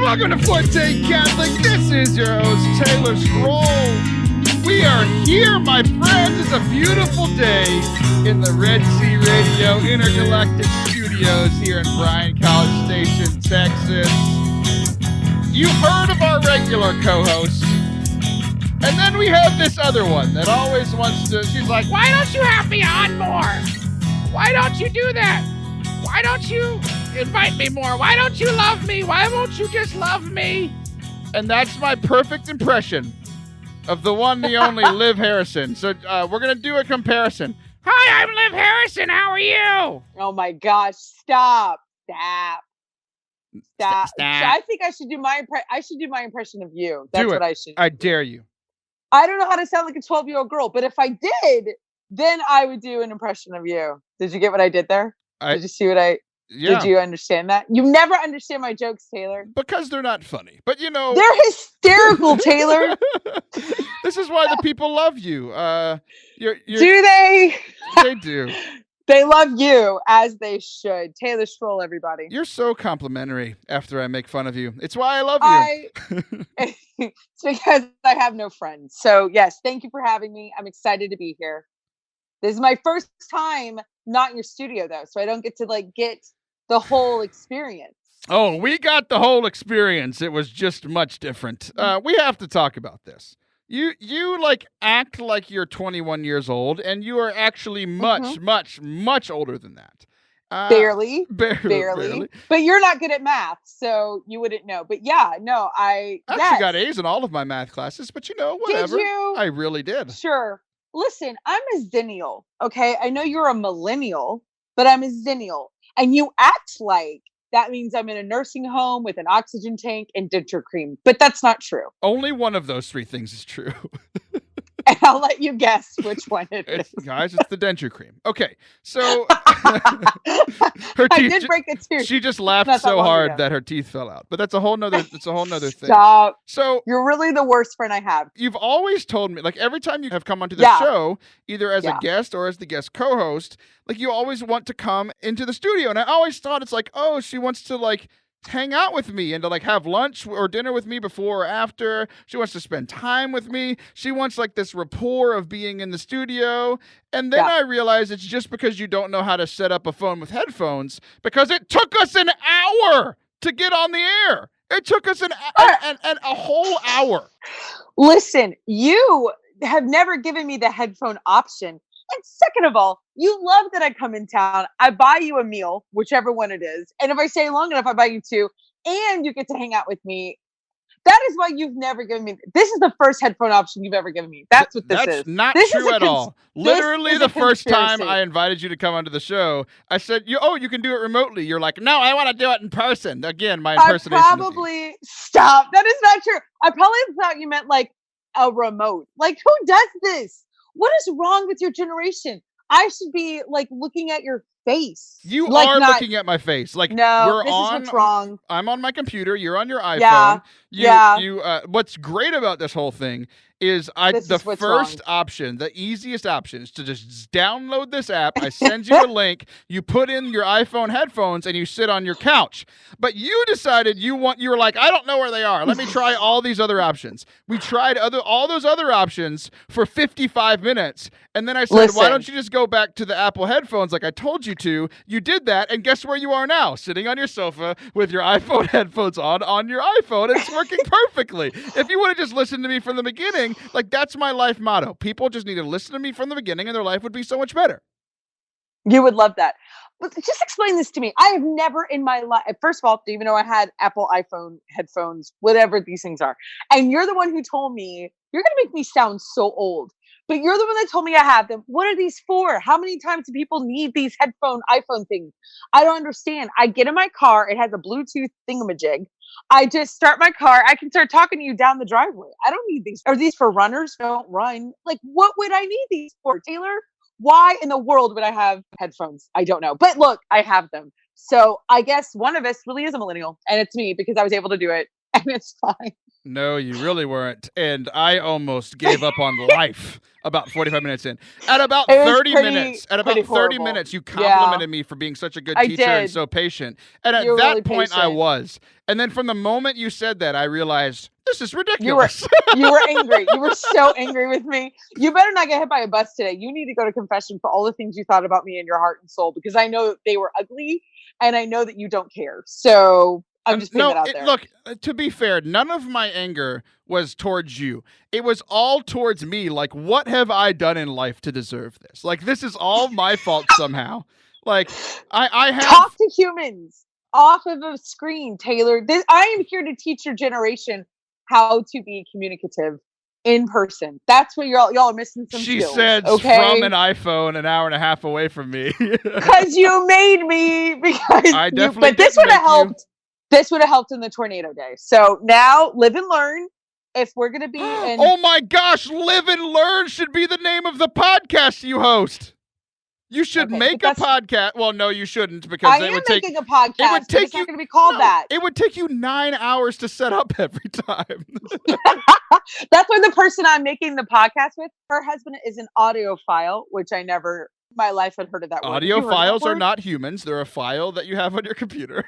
Welcome to Forte Catholic. This is your host, Taylor Scroll. We are here, my friends. It's a beautiful day in the Red Sea Radio Intergalactic Studios here in Bryan College Station, Texas. You've heard of our regular co-hosts. And then we have this other one that always wants to, she's like, why don't you have me on more? Why don't you do that? Why don't you invite me more? Why don't you love me? Why won't you just love me? And that's my perfect impression of the one, the only Liv Harrison. So we're going to do a comparison. Hi, I'm Liv Harrison. How are you? Oh my gosh. Stop. I think I should do my impression of you. That's what I should do. I dare you. I don't know how to sound like a 12-year-old girl, but if I did, then I would do an impression of you. Did you get what I did there? Did you see what did you understand that? You never understand my jokes, Taylor. Because they're not funny. But you know. They're hysterical, Taylor. This is why the people love you. Do they? They do. They love you, as they should. Taylor Stroll, everybody. You're so complimentary after I make fun of you. It's why I love you. It's because I have no friends. So, yes, thank you for having me. I'm excited to be here. This is my first time not in your studio, though, so I don't get to, get the whole experience. Oh, we got the whole experience. It was just much different. We have to talk about this. You act like you're 21 years old, and you are actually much older than that. Barely. But you're not good at math, so you wouldn't know. But yeah, no, I actually got A's in all of my math classes, but whatever. Did you? I really did. Sure. Listen, I'm a zennial, okay? I know you're a millennial, but I'm a zennial. And you act like that means I'm in a nursing home with an oxygen tank and denture cream. But that's not true. Only one of those three things is true. And I'll let you guess which one it is. Guys, it's the denture cream. Okay, so her teeth. I did break a tooth. She just laughed so hard that her teeth fell out. But that's a whole nother. It's a whole nother thing. Stop. So you're really the worst friend I have. You've always told me, every time you have come onto the show, either as a guest or as the guest co-host, you always want to come into the studio, and I always thought it's oh, she wants to hang out with me and to have lunch or dinner with me before or after. She wants to spend time with me. She wants this rapport of being in the studio. And then I realized it's just because you don't know how to set up a phone with headphones, because it took us an hour to get on the air. It took us a whole hour. Listen, you have never given me the headphone option. And second of all, you love that I come in town. I buy you a meal, whichever one it is. And if I stay long enough, I buy you two. And you get to hang out with me. That is why you've never given me. This is the first headphone option you've ever given me. That's what this is. That's not true at all. Literally the first time I invited you to come onto the show, I said, you can do it remotely. You're like, no, I want to do it in person. Again, my impersonation. Stop. That is not true. I probably thought you meant a remote. Who does this? What is wrong with your generation? I should be looking at your face. You are looking at my face. No, this is what's wrong. I'm on my computer. You're on your iPhone. What's great about this whole thing is the first option, the easiest option, is to just download this app. I send you a link. You put in your iPhone headphones and you sit on your couch. But you decided you were like, I don't know where they are. Let me try all these other options. We tried all those other options for 55 minutes. And then I said, why don't you just go back to the Apple headphones like I told you to? You did that. And guess where you are now? Sitting on your sofa with your iPhone headphones on your iPhone. It's working perfectly. If you would have just listened to me from the beginning, that's my life motto. People just need to listen to me from the beginning and their life would be so much better. You would love that. But just explain this to me. I have never in my life, first of all, even though I had Apple iPhone headphones, whatever these things are, and you're the one who told me, you're going to make me sound so old, but you're the one that told me I have them. What are these for? How many times do people need these iPhone things? I don't understand. I get in my car. It has a Bluetooth thingamajig. I just start my car. I can start talking to you down the driveway. I don't need these. Are these for runners who don't run? What would I need these for, Taylor? Why in the world would I have headphones? I don't know. But look, I have them. So I guess one of us really is a millennial, and it's me because I was able to do it. and it's fine. No, you really weren't. And I almost gave up on life about 45 minutes in. At about 30 minutes, you complimented me for being such a good teacher and so patient. And at that really point, patient. I was. And then from the moment you said that, I realized this is ridiculous. You were angry. You were so angry with me. You better not get hit by a bus today. You need to go to confession for all the things you thought about me in your heart and soul, because I know they were ugly and I know that you don't care. So I'm just putting that out there. Look, to be fair, none of my anger was towards you. It was all towards me. Like, what have I done in life to deserve this? Like, this is all my fault somehow. Like, I have... Talk to humans off of a screen, Taylor. I am here to teach your generation how to be communicative in person. That's what y'all are missing some skills. She said, okay? From an iPhone an hour and a half away from me. Because you made me. Because I definitely but this would have helped. This would have helped in the tornado day. So now, live and learn. If we're going to be in... Oh my gosh, Live and Learn should be the name of the podcast you host. You should make a podcast. Well, no, you shouldn't, because I am making a podcast. It would take it's not going to be called that. It would take you 9 hours to set up every time. That's why the person I'm making the podcast with, her husband is an audiophile, which I never in my life had heard of that word. Audiophiles are not humans. They're a file that you have on your computer.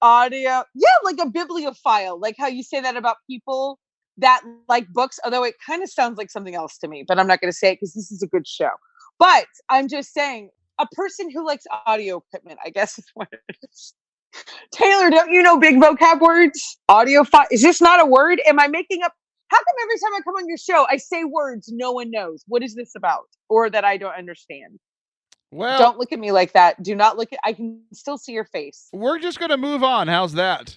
Audio, like a bibliophile, like how you say that about people that like books, although it kind of sounds like something else to me, but I'm not going to say it because this is a good show. But I'm just saying, a person who likes audio equipment, I guess is what it is. Taylor, don't you know big vocab words? Audiophile, is this not a word? Am I making up? How come every time I come on your show, I say words no one knows? What is this about? Or that I don't understand? Well, don't look at me like that. Do not look at, I can still see your face. We're just going to move on. How's that?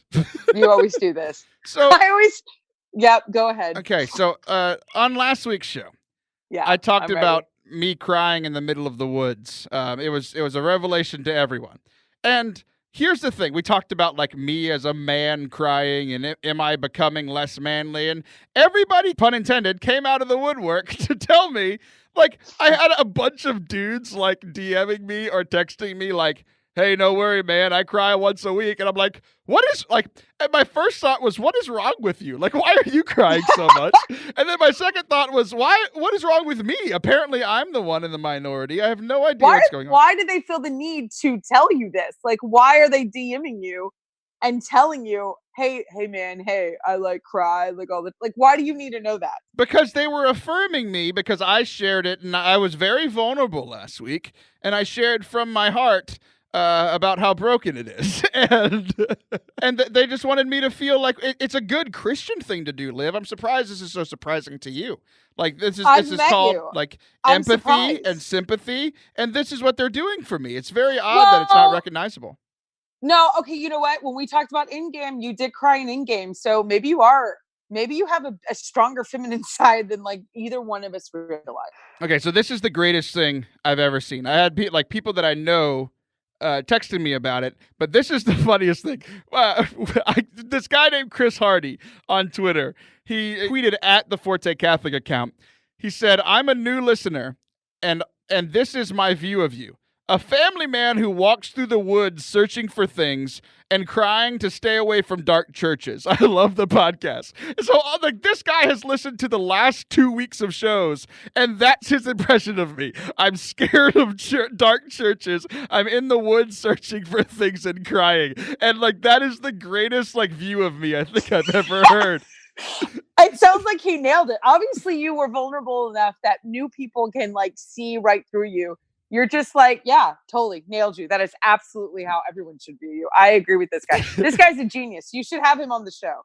You always do this. So Yep, go ahead. Okay, so on last week's show, I talked about me crying in the middle of the woods. It was a revelation to everyone. And here's the thing. We talked about like me as a man crying and am I becoming less manly? And everybody, pun intended, came out of the woodwork to tell me, like, I had a bunch of dudes like DMing me or texting me like, hey, no worry, man, I cry once a week. And I'm like, what is, like, and my first thought was, what is wrong with you? Like, why are you crying so much? And then my second thought was, what is wrong with me? Apparently, I'm the one in the minority. I have no idea what's going on. Why do they feel the need to tell you this? Like, why are they DMing you and telling you, hey, man, hey, I like cry, like all the, like, why do you need to know that? Because they were affirming me because I shared it and I was very vulnerable last week and I shared from my heart about how broken it is. And they just wanted me to feel like it's a good Christian thing to do, Liv. I'm surprised this is so surprising to you. Like, this is called like empathy and sympathy, and this is what they're doing for me. It's very odd that it's not recognizable. No, okay, you know what? When we talked about in-game, you did cry in in-game, so maybe you have a stronger feminine side than like either one of us realize. Okay, so this is the greatest thing I've ever seen. I had people that I know texting me about it, but this is the funniest thing. This guy named Chris Hardy on Twitter, he tweeted at the Forte Catholic account. He said, I'm a new listener, and this is my view of you. A family man who walks through the woods searching for things and crying to stay away from dark churches. I love the podcast. So like, this guy has listened to the last 2 weeks of shows, and that's his impression of me. I'm scared of dark churches. I'm in the woods searching for things and crying. And like, that is the greatest like view of me I think I've ever heard. It sounds like he nailed it. Obviously, you were vulnerable enough that new people can like see right through you. You're just like, yeah, totally nailed you. That is absolutely how everyone should view you. I agree with this guy. This guy's a genius. You should have him on the show.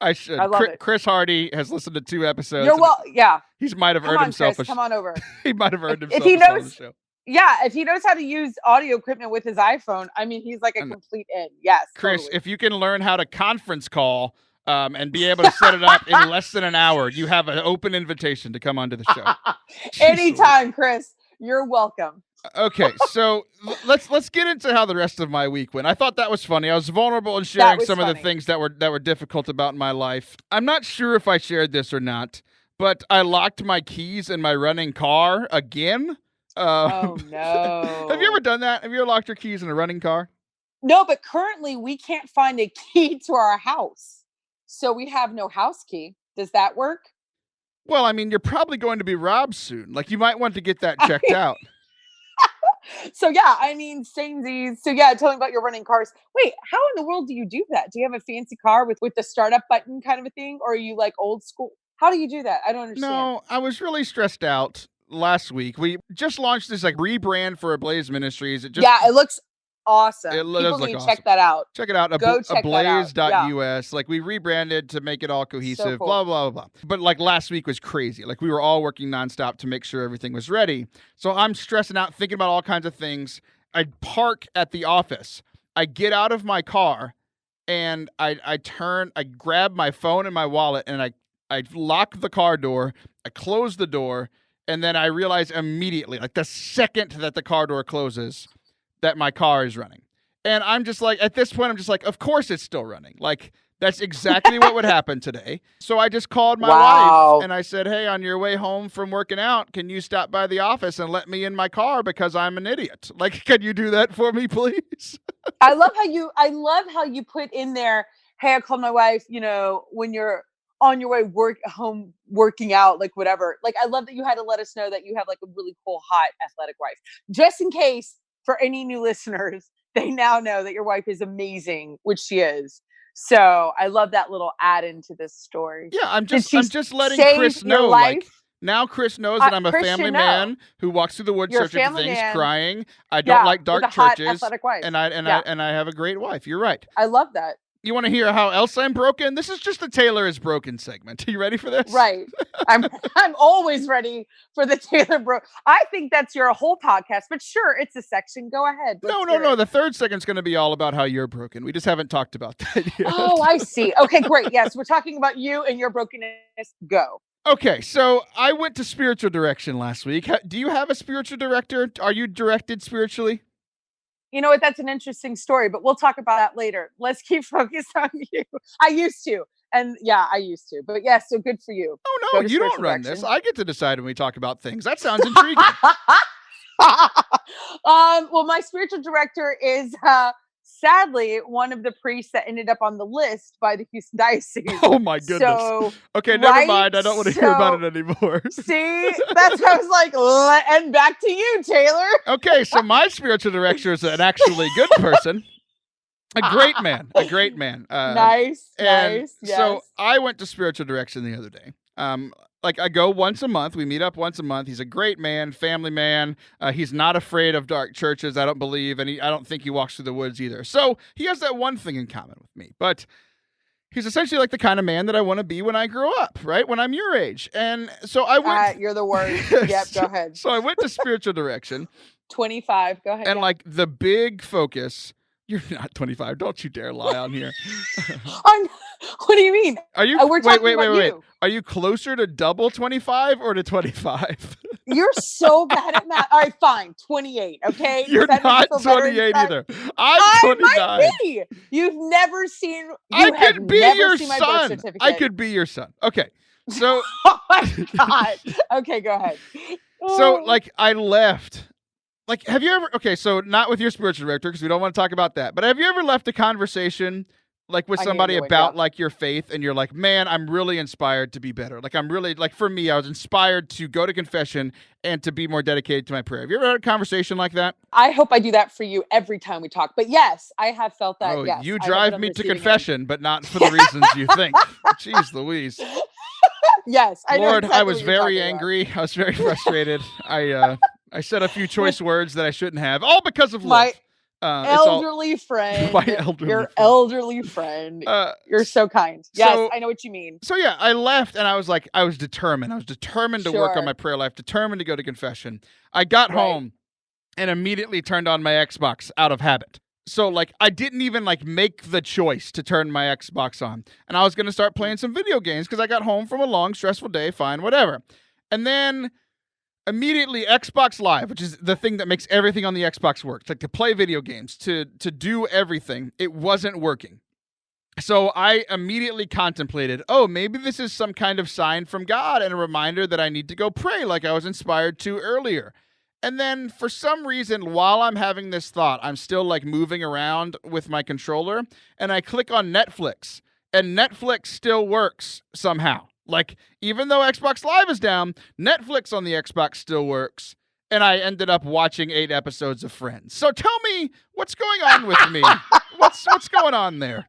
I should. I love it. Chris Hardy has listened to 2 episodes. Yeah. He might have earned himself. Come on over. He might have earned himself. If he knows, on the show. Yeah, if he knows how to use audio equipment with his iPhone, I mean, he's like a complete in. Yes, Chris, totally. If you can learn how to conference call and be able to set it up in less than an hour, you have an open invitation to come onto the show. Anytime, Chris. You're welcome. Okay, so let's get into how the rest of my week went. I thought that was funny. I was vulnerable in sharing some of the things that were difficult about my life. I'm not sure if I shared this or not, but I locked my keys in my running car again. Oh no! Have you ever done that? Have you ever locked your keys in a running car? No, but currently we can't find a key to our house. So we have no house key. Does that work? Well, I mean, you're probably going to be robbed soon. Like, you might want to get that checked out. So yeah, I mean, samesies. So yeah, tell me about your running cars. Wait, how in the world do you do that? Do you have a fancy car with the startup button kind of a thing, or are you like old school? How do you do that? I don't understand. No, I was really stressed out last week. We just launched this like rebrand for Ablaze Ministries. It looks awesome. It People does look need to awesome. check that out. Check it out. Go check that out. Ablaze.us. Like, we rebranded to make it all cohesive, cool. blah, blah, blah. But like last week was crazy. Like, we were all working nonstop to make sure everything was ready. So I'm stressing out, thinking about all kinds of things. I park at the office. I get out of my car and I grab my phone and my wallet and I lock the car door. I close the door. And then I realize immediately, like the second that the car door closes, that my car is running. And I'm just like, at this point, I'm just like, of course it's still running. Like, that's exactly what would happen today. So I just called my wife and I said, hey, on your way home from working out, can you stop by the office and let me in my car because I'm an idiot? Like, can you do that for me, please? I love how you put in there, hey, I called my wife, when you're on your way home working out, like whatever. Like, I love that you had to let us know that you have like a really cool, hot, athletic wife. Just in case for any new listeners, they now know that your wife is amazing, which she is. So I love that little add into this story. Yeah, I'm just letting Chris know. Like, now Chris knows that I'm a family man who walks through the woods searching for things, crying. I don't like dark churches, athletic wife. and I have a great wife. You're right. I love that. You want to hear how else I'm broken? This is just the Taylor is broken segment. Are you ready for this? Right. I'm always ready for the Taylor bro. I think that's your whole podcast, but sure, it's a section. Go ahead. No. The third segment's going to be all about how you're broken. We just haven't talked about that yet. Oh, I see. Okay, great. Yes, we're talking about you and your brokenness. Go. Okay, so I went to spiritual direction last week. Do you have a spiritual director? Are you directed spiritually? You know what? That's an interesting story, but we'll talk about that later. Let's keep focused on you. I used to. And yeah, I used to. But yes, so good for you. Oh, no, you don't run this. I get to decide when we talk about things. That sounds intriguing. Well, my spiritual director is sadly one of the priests that ended up on the list by the Houston Diocese. Oh my goodness. So, okay, never mind. I don't want to hear about it anymore. See, that's why I was like, and back to you, Taylor. Okay, so my spiritual director is an actually good person. A great man. Nice. Yes. So I went to spiritual direction the other day. Like, I go once a month. We meet up once a month. He's a great man, family man. He's not afraid of dark churches, I don't believe, and I don't think he walks through the woods either. So he has that one thing in common with me. But he's essentially like the kind of man that I want to be when I grow up, right? When I'm your age. And so I went... you're the worst. Yep, go ahead. So I went to spiritual direction. 25. Go ahead. And like the big focus... You're not 25. Don't you dare lie on here. What do you mean? Are you? Wait. Are you closer to double 25 or to 25? You're so bad at math. All right, fine. 28. Okay. You're not 28 either. I'm 29. Might be. You've never seen. I could be your son. I could be your son. Okay. So. Oh my God. Okay, go ahead. So, like, I left. Like, have you ever, okay, so not with your spiritual director, because we don't want to talk about that, but have you ever left a conversation, like, with somebody about, like, your faith, and you're like, man, I'm really inspired to be better. Like, I'm really, like, for me, I was inspired to go to confession and to be more dedicated to my prayer. Have you ever had a conversation like that? I hope I do that for you every time we talk. But yes, I have felt that, yes. You drive me to confession, but not for the reasons you think. Jeez Louise. Yes, I know. Lord, I was very angry. I was very frustrated. I said a few choice words that I shouldn't have, all because of Liv. Elderly friend. Your elderly friend. You're so kind. Yes, I know what you mean. So yeah, I left and I was like, I was determined. I was determined to work on my prayer life, determined to go to confession. I got home and immediately turned on my Xbox out of habit. So like, I didn't even like make the choice to turn my Xbox on. And I was going to start playing some video games because I got home from a long, stressful day, fine, whatever. And then immediately Xbox Live, which is the thing that makes everything on the Xbox work. It's like to play video games, to do everything. It wasn't working. So I immediately contemplated, maybe this is some kind of sign from God and a reminder that I need to go pray like I was inspired to earlier. And then for some reason, while I'm having this thought, I'm still like moving around with my controller and I click on Netflix. and Netflix still works somehow. Like, even though Xbox Live is down, Netflix on the Xbox still works. And I ended up watching 8 episodes of Friends. So tell me, what's going on with me? What's going on there?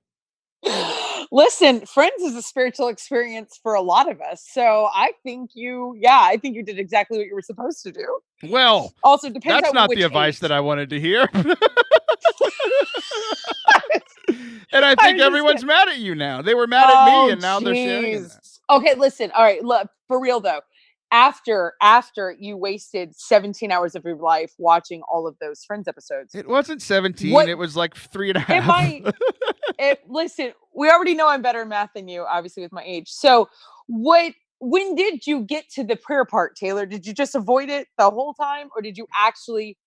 Listen, Friends is a spiritual experience for a lot of us. So I think you did exactly what you were supposed to do. Well, also depends that's on not which the advice age. that I wanted to hear. And I think everyone's mad at you now. They were mad at me, and now they're sharing that. Okay, listen. All right, look, for real though. After you wasted 17 hours of your life watching all of those Friends episodes. It wasn't 17. It was like 3.5. Listen, we already know I'm better in math than you, obviously, with my age. So when did you get to the prayer part, Taylor? Did you just avoid it the whole time, or did you actually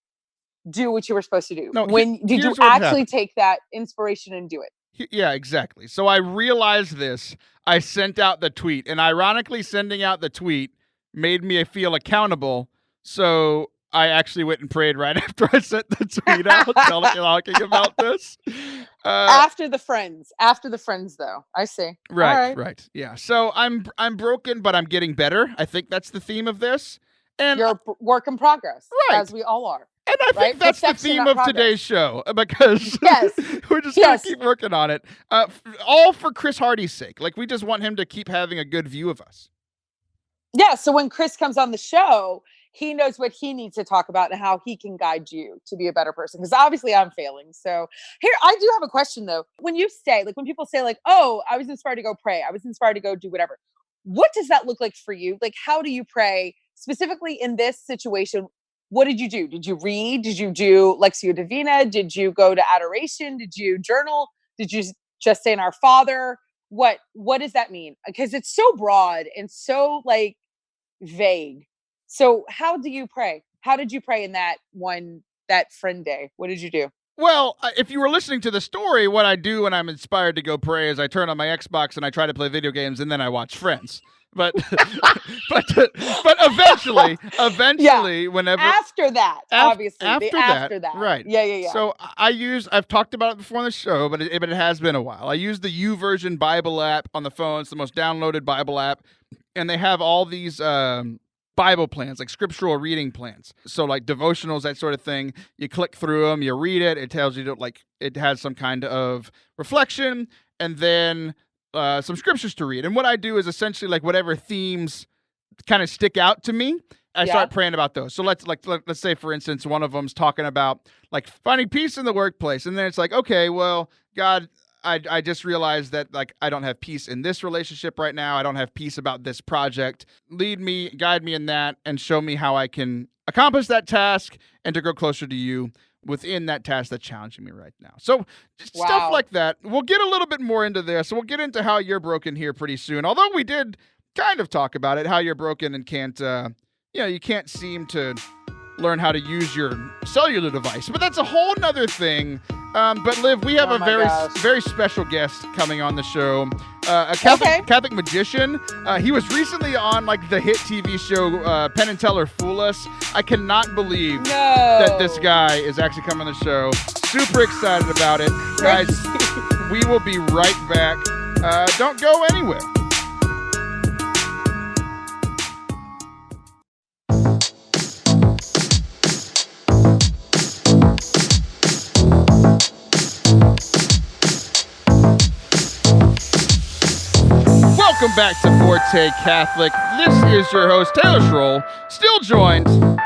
do what you were supposed to do? No, did you actually take that inspiration and do it? Yeah, exactly. So I realized this. I sent out the tweet, and ironically, sending out the tweet made me feel accountable. So I actually went and prayed right after I sent the tweet out talking about this. After the friends, though, I see. Right. Yeah. So I'm broken, but I'm getting better. I think that's the theme of this. And you're a work in progress, right, as we all are. And I think that's the theme of today's show, because we're just going to keep working on it. All for Chris Hardy's sake. Like, we just want him to keep having a good view of us. Yeah, so when Chris comes on the show, he knows what he needs to talk about and how he can guide you to be a better person. Because obviously I'm failing. So here, I do have a question though. When you say, like, when people say like, oh, I was inspired to go pray, I was inspired to go do whatever. What does that look like for you? Like, how do you pray specifically in this situation? What did you do? Did you read? Did you do Lectio Divina? Did you go to adoration? Did you journal? Did you just say in Our Father? What does that mean? Because it's so broad and so like vague. So how do you pray? How did you pray in that friend day? What did you do? Well, if you were listening to the story, what I do when I'm inspired to go pray is I turn on my Xbox and I try to play video games, and then I watch Friends. But but eventually, whenever after that, obviously after that, right? Yeah. So I've talked about it before on the show, but it has been a while. I use the YouVersion Bible app on the phone. It's the most downloaded Bible app, and they have all these Bible plans, like scriptural reading plans. So like devotionals, that sort of thing. You click through them, you read it. It tells you it has some kind of reflection, and then some scriptures to read. And what I do is essentially like whatever themes kind of stick out to me, I start praying about those. So let's say, for instance, one of them's talking about like finding peace in the workplace. And then it's like, okay, well, God, I just realized that like I don't have peace in this relationship right now. I don't have peace about this project. Lead me, guide me in that, and show me how I can accomplish that task and to grow closer to you within that task that's challenging me right now. So stuff like that. We'll get a little bit more into this. We'll get into how you're broken here pretty soon. Although we did kind of talk about it, how you're broken and can't, you can't seem to learn how to use your cellular device. But that's a whole nother thing. But Liv, we have a very special guest coming on the show, a Catholic magician. He was recently on like the hit TV show Penn and Teller Fool Us. I cannot believe that this guy is actually coming on the show. Super excited about it. Guys, we will be right back. Don't go anywhere. Welcome back to Forte Catholic. This is your host, Taylor Schroll, still joined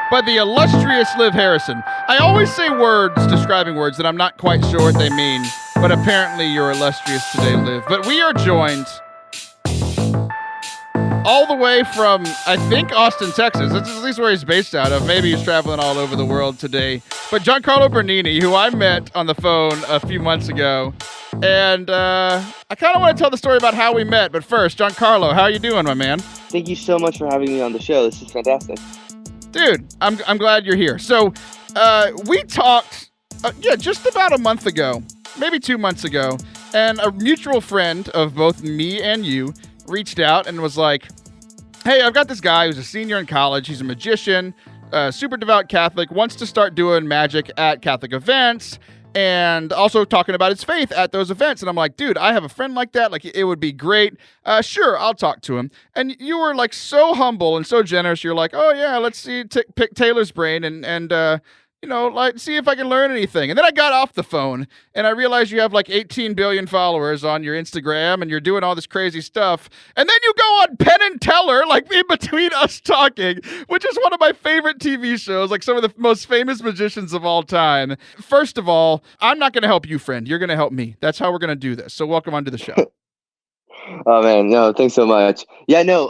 by the illustrious Liv Harrison. I always say words describing words that I'm not quite sure what they mean, but apparently you're illustrious today, Liv. But we are joined all the way from, I think, Austin, Texas. That's at least where he's based out of. Maybe he's traveling all over the world today. But Giancarlo Bernini, who I met on the phone a few months ago. And I kind of want to tell the story about how we met. But first, Giancarlo, how are you doing, my man? Thank you so much for having me on the show. This is fantastic. Dude, I'm glad you're here. So we talked, just about a month ago, maybe 2 months ago. And a mutual friend of both me and you reached out and was like, hey, I've got this guy who's a senior in college. He's a magician, super devout Catholic, wants to start doing magic at Catholic events. and also talking about his faith at those events. And I'm like, dude, I have a friend like that. Like, it would be great. Sure, I'll talk to him. And you were like so humble and so generous. You're like, oh yeah, let's see, pick Taylor's brain and like see if I can learn anything. And then I got off the phone and I realized you have like 18 billion followers on your Instagram and you're doing all this crazy stuff. And then you go on Penn and Teller, like in between us talking, which is one of my favorite TV shows, like some of the most famous magicians of all time. First of all, I'm not going to help you, friend. You're going to help me. That's how we're going to do this. So welcome onto the show. Oh man, no, thanks so much. Yeah, no,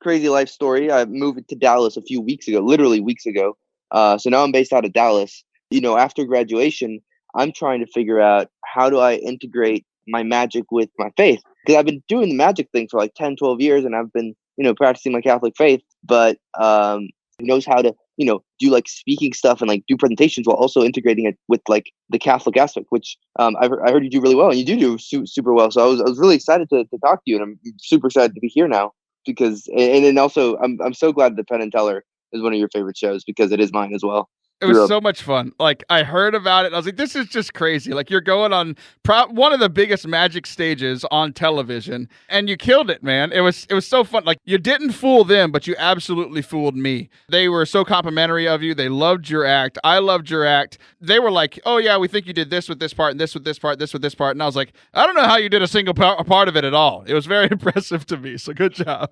crazy life story. I moved to Dallas a few weeks ago, literally weeks ago. So now I'm based out of Dallas. After graduation, I'm trying to figure out how do I integrate my magic with my faith? Because I've been doing the magic thing for like 10, 12 years and I've been, practicing my Catholic faith, but knows how to, do like speaking stuff and like do presentations while also integrating it with like the Catholic aspect, which I heard you do really well and you do super well. So I was really excited to talk to you and I'm super excited to be here now because, and then also I'm so glad that Penn and Teller is one of your favorite shows because it is mine as well. It was so much fun. Like, I heard about it. I was like, this is just crazy. Like, you're going on one of the biggest magic stages on television, and you killed it, man. It was so fun. Like, you didn't fool them, but you absolutely fooled me. They were so complimentary of you. They loved your act. I loved your act. They were like, oh, yeah, we think you did this with this part, and this with this part, this with this part. And I was like, I don't know how you did a single part of it at all. It was very impressive to me, so good job.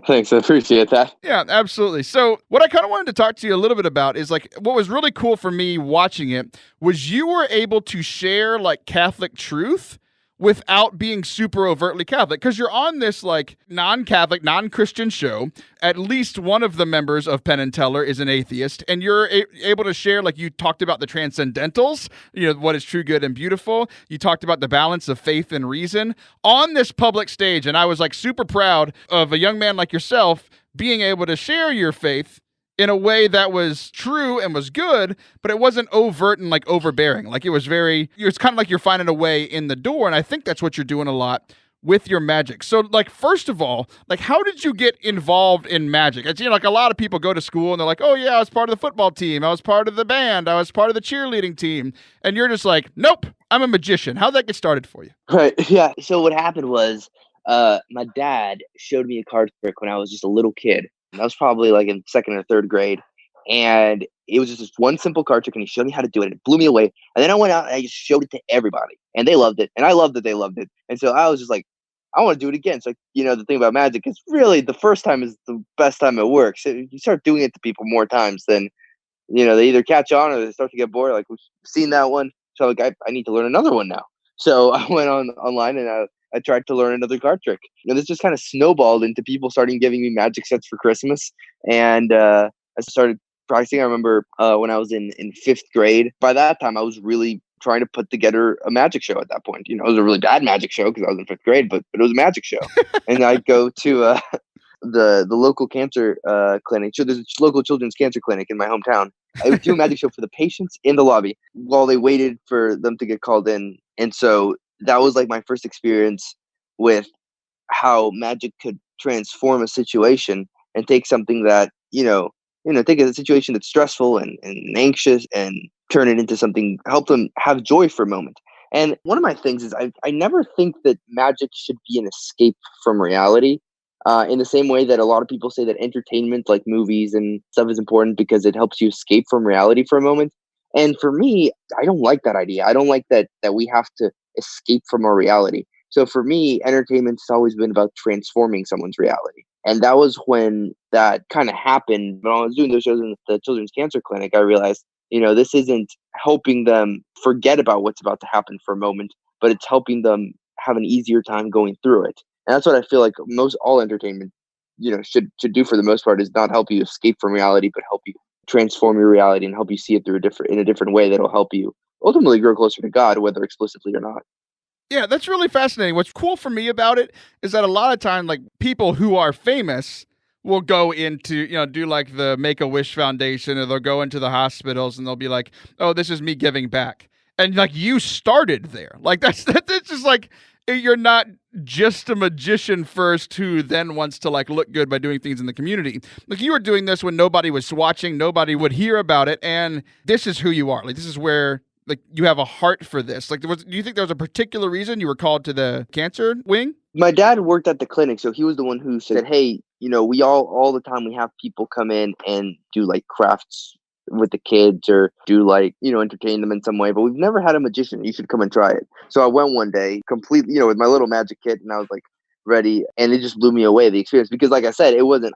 Thanks. I appreciate that. Yeah, absolutely. So what I kind of wanted to talk to you a little bit about is like what was really cool for me watching it was you were able to share like Catholic truth without being super overtly Catholic, because you're on this like non-Catholic, non-Christian show. At least one of the members of Penn and Teller is an atheist, and you're able to share, like you talked about the transcendentals, what is true, good, and beautiful. You talked about the balance of faith and reason on this public stage, and I was like super proud of a young man like yourself being able to share your faith in a way that was true and was good, but it wasn't overt and like overbearing. Like it was it's kind of like you're finding a way in the door. And I think that's what you're doing a lot with your magic. So like, first of all, like how did you get involved in magic? It's, like a lot of people go to school and they're like, oh yeah, I was part of the football team. I was part of the band. I was part of the cheerleading team. And you're just like, nope, I'm a magician. How'd that get started for you? Right. Yeah. So what happened was, my dad showed me a card trick when I was just a little kid. I was probably like in second or third grade. And it was just this one simple card trick and he showed me how to do it. It blew me away. And then I went out and I just showed it to everybody and they loved it. And I loved that they loved it. And so I was just like, I want to do it again. So, the thing about magic is really the first time is the best time it works. You start doing it to people more times than, they either catch on or they start to get bored. Like we've seen that one. So like, I need to learn another one now. So I went online and I tried to learn another card trick. This just kind of snowballed into people starting giving me magic sets for Christmas. And I started practicing. I remember when I was in fifth grade, by that time, I was really trying to put together a magic show at that point. It was a really bad magic show because I was in fifth grade, but it was a magic show. And I'd go to the local cancer clinic. So there's a local children's cancer clinic in my hometown. I would do a magic show for the patients in the lobby while they waited for them to get called in. And so that was like my first experience with how magic could transform a situation and take something that, take a situation that's stressful and anxious and turn it into something, help them have joy for a moment. And one of my things is I never think that magic should be an escape from reality. In the same way that a lot of people say that entertainment like movies and stuff is important because it helps you escape from reality for a moment. And for me, I don't like that idea. I don't like that we have to escape from our reality. So for me, entertainment's always been about transforming someone's reality. And that was when that kind of happened. When I was doing those shows in the Children's Cancer Clinic, I realized, this isn't helping them forget about what's about to happen for a moment, but it's helping them have an easier time going through it. And that's what I feel like all entertainment, should do for the most part, is not help you escape from reality, but help you transform your reality and help you see it in a different way that'll help you ultimately grow closer to God, whether explicitly or not. Yeah, that's really fascinating. What's cool for me about it is that a lot of time, like people who are famous will go into, do like the Make-A-Wish Foundation, or they'll go into the hospitals and they'll be like, oh, this is me giving back. And like you started there. Like that's just like, you're not just a magician first who then wants to like look good by doing things in the community. Like you were doing this when nobody was watching, nobody would hear about it. And this is who you are. Like this is where like you have a heart for this? Like, do you think there was a particular reason you were called to the cancer wing? My dad worked at the clinic, so he was the one who said, hey, we all the time we have people come in and do like crafts with the kids or do like, entertain them in some way, but we've never had a magician. You should come and try it. So I went one day completely, with my little magic kit, and I was like ready, and it just blew me away, the experience, because like I said,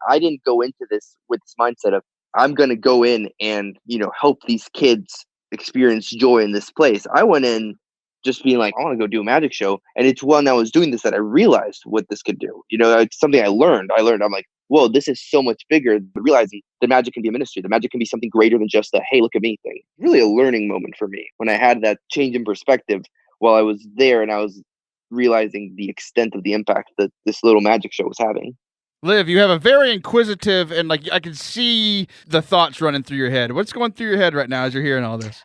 I didn't go into this with this mindset of I'm going to go in and, help these kids experience joy in this place. I went in just being like, I want to go do a magic show. And it's when I was doing this that I realized what this could do. It's something I learned. I'm like, whoa, this is so much bigger. But realizing the magic can be a ministry. The magic can be something greater than just a, hey, look at me thing. Really a learning moment for me when I had that change in perspective while I was there, and I was realizing the extent of the impact that this little magic show was having. Liv, you have a very inquisitive, and like I can see the thoughts running through your head. What's going through your head right now as you're hearing all this?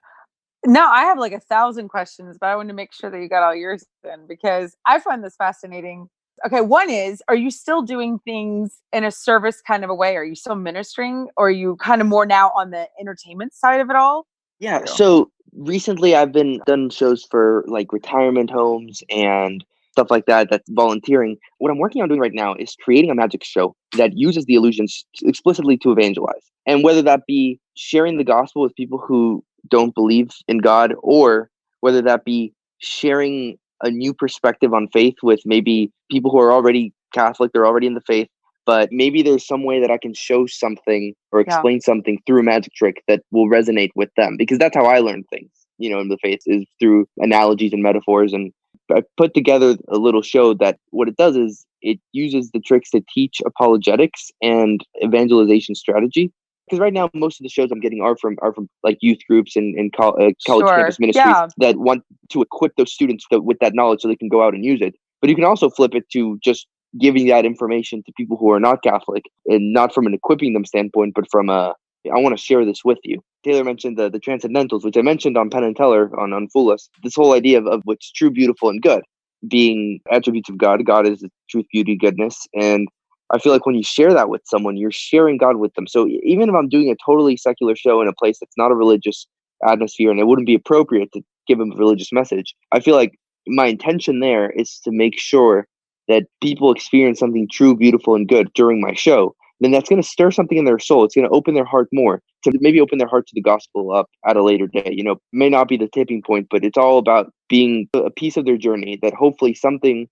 No, I have like 1,000 questions, but I wanted to make sure that you got all yours in because I find this fascinating. Okay, one is, are you still doing things in a service kind of a way? Are you still ministering, or are you kind of more now on the entertainment side of it all? Yeah, so recently I've been done shows for like retirement homes and stuff like that. That's volunteering. What I'm working on doing right now is creating a magic show that uses the illusions explicitly to evangelize. And whether that be sharing the gospel with people who don't believe in God, or whether that be sharing a new perspective on faith with maybe people who are already Catholic, they're already in the faith, but maybe there's some way that I can show something or explain something through a magic trick that will resonate with them, because that's how I learn things, in the faith, is through analogies and metaphors. And I put together a little show that what it does is it uses the tricks to teach apologetics and evangelization strategy. Because right now, most of the shows I'm getting are from like youth groups and college campus ministries that want to equip those students with that knowledge so they can go out and use it. But you can also flip it to just giving that information to people who are not Catholic, and not from an equipping them standpoint, but from I want to share this with you. Taylor mentioned the transcendentals, which I mentioned on Penn and Teller on Fool Us. This whole idea of what's true, beautiful, and good being attributes of God. God is truth, beauty, goodness. And I feel like when you share that with someone, you're sharing God with them. So even if I'm doing a totally secular show in a place that's not a religious atmosphere, and it wouldn't be appropriate to give them a religious message, I feel like my intention there is to make sure that people experience something true, beautiful, and good during my show. Then that's going to stir something in their soul. It's going to open their heart more, to maybe open their heart to the gospel up at a later day. May not be the tipping point, but it's all about being a piece of their journey that hopefully something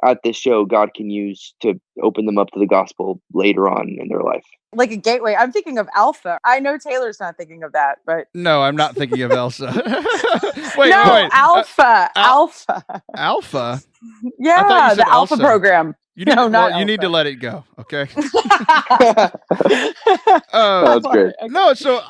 at this show God can use to open them up to the gospel later on in their life. Like a gateway. I'm thinking of Alpha. I know Taylor's not thinking of that, but no, I'm not thinking of Elsa. wait. Alpha. Alpha? Yeah, the Alpha Elsa program. You need to let it go, okay? That's great. No, so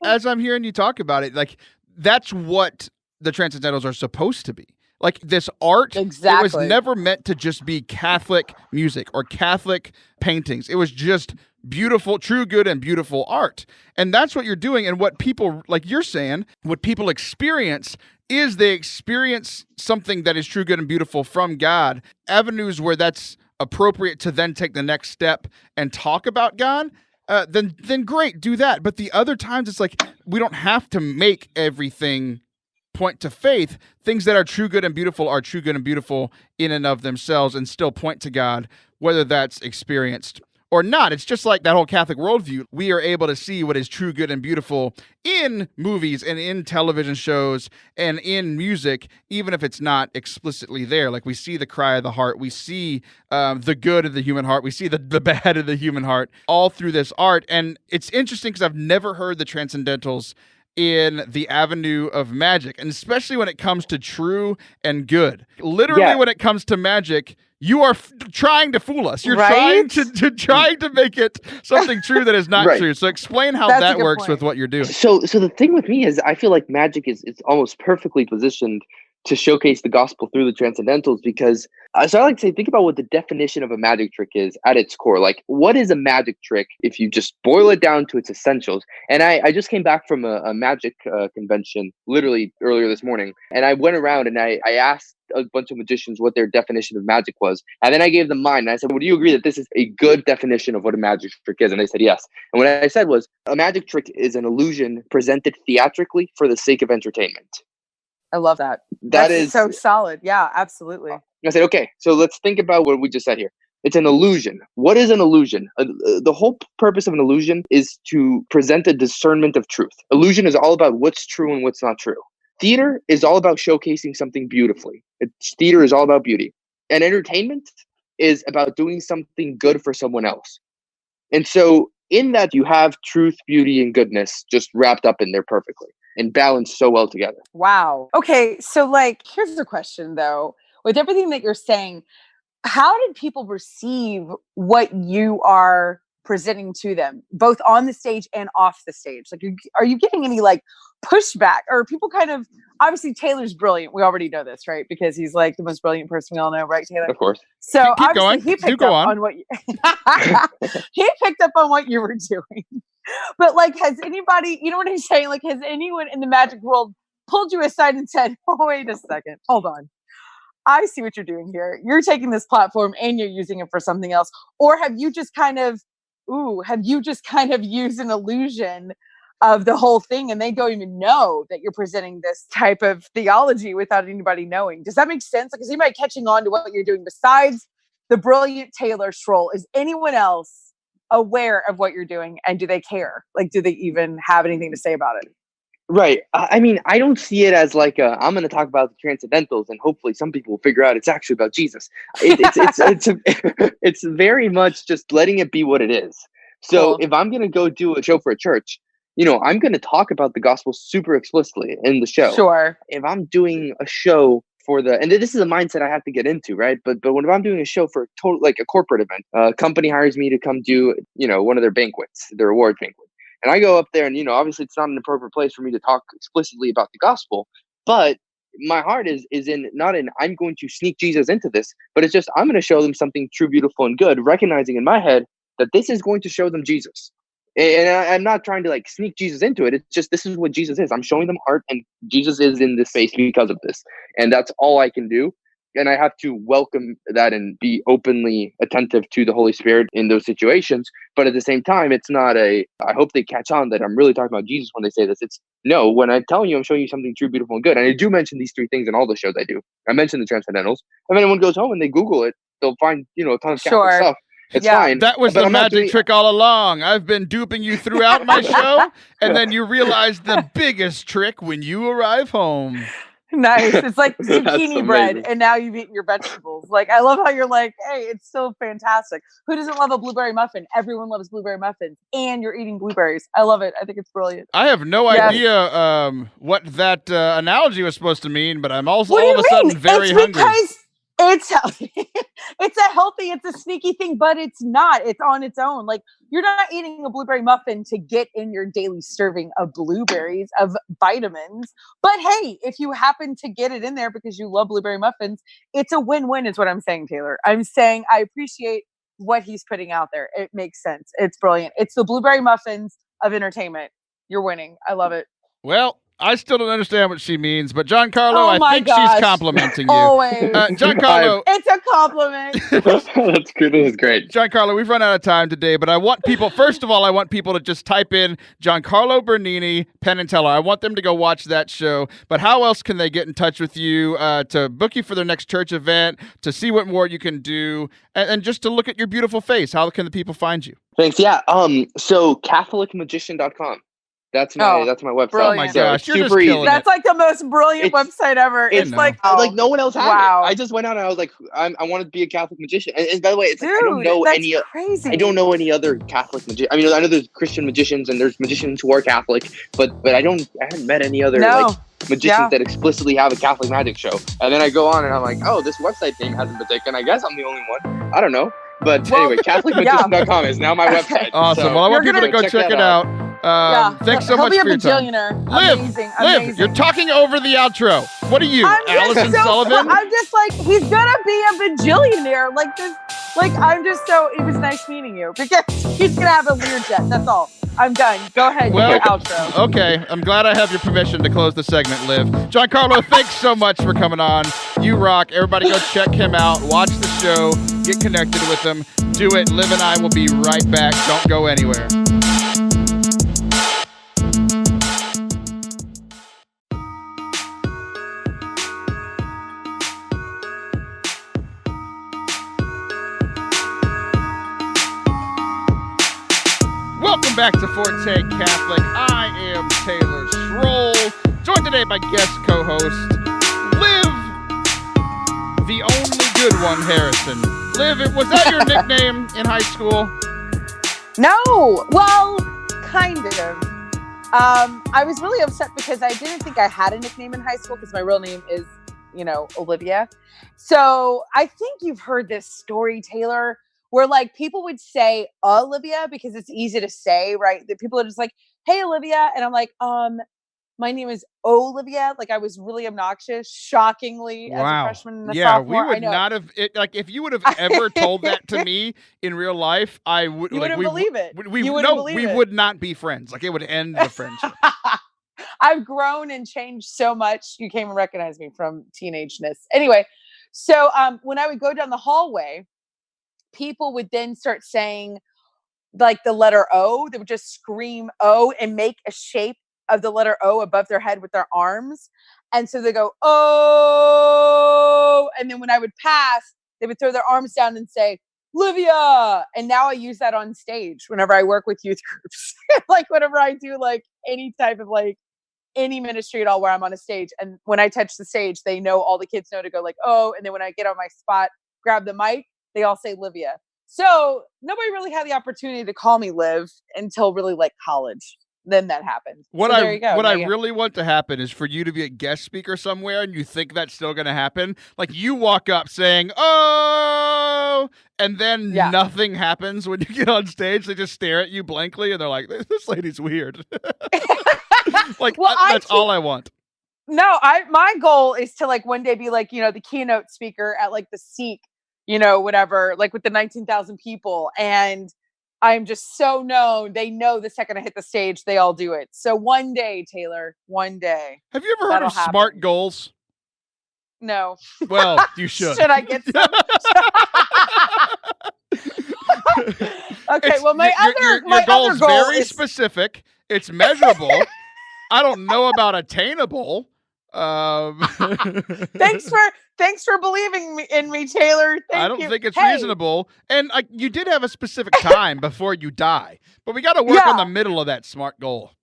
as I'm hearing you talk about it, like that's what the Transcendentals are supposed to be. Like this art, exactly. It was never meant to just be Catholic music or Catholic paintings. It was just beautiful, true, good, and beautiful art. And that's what you're doing. And what people, like you're saying, what people experience is they experience something that is true, good, and beautiful from God. Avenues where that's appropriate to then take the next step and talk about God, then great, do that. But the other times it's like, we don't have to make everything point to faith. Things that are true, good, and beautiful are true, good, and beautiful in and of themselves and still point to God, whether that's experienced or not. It's just like that whole Catholic worldview. We are able to see what is true, good, and beautiful in movies and in television shows and in music, even if it's not explicitly there. Like we see the cry of the heart. We see the good of the human heart. We see the bad of the human heart all through this art. And it's interesting because I've never heard the Transcendentals in the avenue of magic, and especially when it comes to true and good. Literally, when it comes to magic, you are trying to fool us. You're trying to make it something true that is not true. So explain how that works with what you're doing. So the thing with me is I feel like magic is almost perfectly positioned to showcase the gospel through the Transcendentals, because so I like to say, think about what the definition of a magic trick is at its core. Like, what is a magic trick if you just boil it down to its essentials? And I just came back from a magic convention literally earlier this morning, and I went around and I asked a bunch of magicians what their definition of magic was, and then I gave them mine, and I said, well, do you agree that this is a good definition of what a magic trick is? And they said yes. And what I said was, a magic trick is an illusion presented theatrically for the sake of entertainment. I love that. That's That's so solid. Yeah, absolutely. I said, okay, so let's think about what we just said here. It's an illusion. What is an illusion? The whole purpose of an illusion is to present a discernment of truth. Illusion is all about what's true and what's not true. Theater is all about showcasing something beautifully. Theater is all about beauty. And entertainment is about doing something good for someone else. And so in that, you have truth, beauty, and goodness just wrapped up in there perfectly and balanced so well together. Wow. Okay, so like, here's the question though. With everything that you're saying, how did people receive what you are presenting to them, both on the stage and off the stage? Like, are you getting any like pushback, or people kind of, obviously Taylor's brilliant. We already know this, right? Because he's like the most brilliant person we all know, right, Taylor? Of course. So Keep obviously going. he Do picked go up on. on what you he picked up on what you were doing. But like, has anybody, you know what I'm saying? Like, has anyone in the magic world pulled you aside and said, "Oh, wait a second, hold on. I see what you're doing here. You're taking this platform and you're using it for something else." Or have you just kind of used an illusion of the whole thing and they don't even know that you're presenting this type of theology without anybody knowing? Does that make sense? Like, is anybody catching on to what you're doing besides the brilliant Taylor Schroll? Is anyone else aware of what you're doing, and do they care? Like, do they even have anything to say about it? Right. I mean, I don't see it as like I'm going to talk about the transcendentals, and hopefully some people will figure out it's actually about Jesus. It's very much just letting it be what it is. So Cool. if I'm going to go do a show for a church, I'm going to talk about the gospel super explicitly in the show. Sure. If I'm doing a show and this is a mindset I have to get into, right? But when I'm doing a show for a corporate event, a company hires me to come do, one of their banquets, their award banquet. And I go up there and, obviously it's not an appropriate place for me to talk explicitly about the gospel, but my heart is not in, I'm going to sneak Jesus into this, but it's just, I'm going to show them something true, beautiful, and good, recognizing in my head that this is going to show them Jesus. And I'm not trying to like sneak Jesus into it. It's just, this is what Jesus is. I'm showing them art, and Jesus is in this space because of this. And that's all I can do. And I have to welcome that and be openly attentive to the Holy Spirit in those situations. But at the same time, it's not I hope they catch on that I'm really talking about Jesus when they say this. It's no, when I'm telling you, I'm showing you something true, beautiful, and good. And I do mention these three things in all the shows I do. I mention the transcendentals. If anyone goes home and they Google it, they'll find, a ton of Catholic stuff. It's fine. That was the magic trick all along. I've been duping you throughout my show, and then you realize the biggest trick when you arrive home. Nice. It's like zucchini bread, and now you've eaten your vegetables. Like, I love how you're like, hey, it's still fantastic. Who doesn't love a blueberry muffin? Everyone loves blueberry muffins, and you're eating blueberries. I love it. I think it's brilliant. I have no idea what that analogy was supposed to mean, but I'm also all of a sudden very hungry. Because it's healthy. It's a sneaky thing, but it's not. It's on its own. Like, you're not eating a blueberry muffin to get in your daily serving of blueberries, of vitamins. But hey, if you happen to get it in there because you love blueberry muffins, it's a win-win is what I'm saying, Taylor. I'm saying I appreciate what he's putting out there. It makes sense. It's brilliant. It's the blueberry muffins of entertainment. You're winning. I love it. Well, I still don't understand what she means, but Giancarlo, I think she's complimenting you. Always. Giancarlo. It's a compliment. That's good. That was great. Giancarlo, we've run out of time today, but I want people, first of all, I want people to just type in Giancarlo Bernini, Penn and Teller. I want them to go watch that show. But how else can they get in touch with you to book you for their next church event, to see what more you can do, and just to look at your beautiful face? How can the people find you? Thanks. Yeah. So CatholicMagician.com. That's my website. Brilliant. Oh my gosh, you're super just killing That's like the most brilliant website ever. It's like no one else had wow. it. I just went out and I was like, I wanted to be a Catholic magician. And by the way, it's Dude, like, I don't know crazy. I don't know any other Catholic magician. I mean, I know there's Christian magicians and there's magicians who are Catholic, but I haven't met any other magicians that explicitly have a Catholic magic show. And then I go on and I'm like, oh, this website name hasn't been taken. I guess I'm the only one. I don't know. But anyway, CatholicMagician.com is now my website. Awesome. So well, I want people to go check it out. Thanks so much for your time. Liv, you're talking over the outro. What are you, Allison Sullivan? I'm just like, he's gonna be a bajillionaire. Like this, it was nice meeting you, because he's gonna have a Learjet. That's all. I'm done. Go ahead. Well, your outro. Okay. I'm glad I have your permission to close the segment, Liv. Giancarlo, thanks so much for coming on. You rock. Everybody go check him out. Watch the show. Get connected with him. Do it. Liv and I will be right back. Don't go anywhere. back to Forte Catholic. I am Taylor Schroll, joined today by guest co-host Liv, the only good one, Harrison. Liv, was that your nickname in high school? No, well, kind of. I was really upset because I didn't think I had a nickname in high school because my real name is, Olivia. So I think you've heard this story, Taylor, where like people would say Olivia because it's easy to say, right? That people are just like, "Hey, Olivia," and I'm like, my name is Olivia. Like I was really obnoxious, shockingly, as a freshman and a sophomore. We would not have if you would have ever told that to me in real life, I would. You wouldn't believe it. We would not be friends. Like it would end the friendship. I've grown and changed so much. You can't even recognize me from teenageness. Anyway, so when I would go down the hallway, people would then start saying like the letter O. They would just scream O and make a shape of the letter O above their head with their arms. And so they go, "Oh," and then when I would pass, they would throw their arms down and say, "Livia." And now I use that on stage whenever I work with youth groups. Like whenever I do like any type of like any ministry at all where I'm on a stage. And when I touch the stage, they know, all the kids know to go like, "Oh." And then when I get on my spot, grab the mic, they all say Livia. So nobody really had the opportunity to call me Liv until really like college. Then that happened. There you go. What I really want to happen is for you to be a guest speaker somewhere and you think that's still going to happen. Like you walk up saying, "Oh," and then nothing happens when you get on stage. They just stare at you blankly and they're like, "This lady's weird." Like that's all I want. No, my goal is to like one day be like, the keynote speaker at like the Seek, whatever, like with the 19,000 people. And I'm just so known. They know the second I hit the stage, they all do it. So one day, Taylor, one day. Have you ever heard of SMART goals? No. Well, you should. Should I get some? Okay. Well, my goal is goal very specific. It's measurable. I don't know about attainable. Thanks for believing in me, Taylor. I don't think it's reasonable. And you did have a specific time before you die, but we got to work on the middle of that SMART goal.